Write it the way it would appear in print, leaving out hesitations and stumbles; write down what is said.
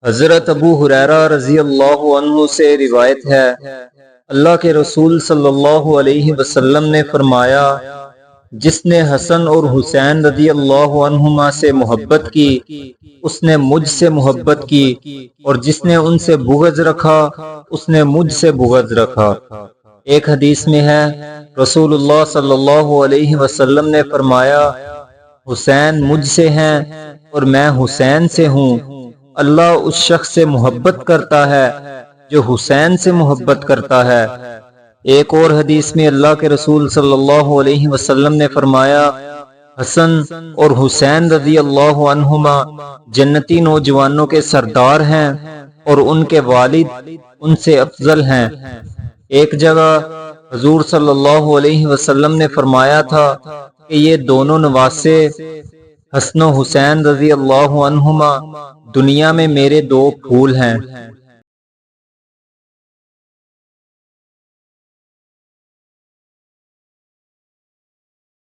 حضرت ابو ہریرہ رضی اللہ عنہ سے روایت ہے، اللہ کے رسول صلی اللہ علیہ وسلم نے فرمایا، جس نے حسن اور حسین رضی اللہ عنہما سے محبت کی اس نے مجھ سے محبت کی، اور جس نے ان سے بغض رکھا اس نے مجھ سے بغض رکھا۔ ایک حدیث میں ہے، رسول اللہ صلی اللہ علیہ وسلم نے فرمایا، حسین مجھ سے ہیں اور میں حسین سے ہوں۔ اللہ اس شخص سے محبت کرتا ہے جو حسین سے محبت کرتا ہے۔ ایک اور حدیث میں اللہ کے رسول صلی اللہ علیہ وسلم نے فرمایا، حسن اور حسین رضی اللہ عنہما جنتی نوجوانوں کے سردار ہیں اور ان کے والد ان سے افضل ہیں۔ ایک جگہ حضور صلی اللہ علیہ وسلم نے فرمایا تھا کہ یہ دونوں نواسے حسن و حسین رضی اللہ عنہما دنیا میں میرے دو پھول ہیں۔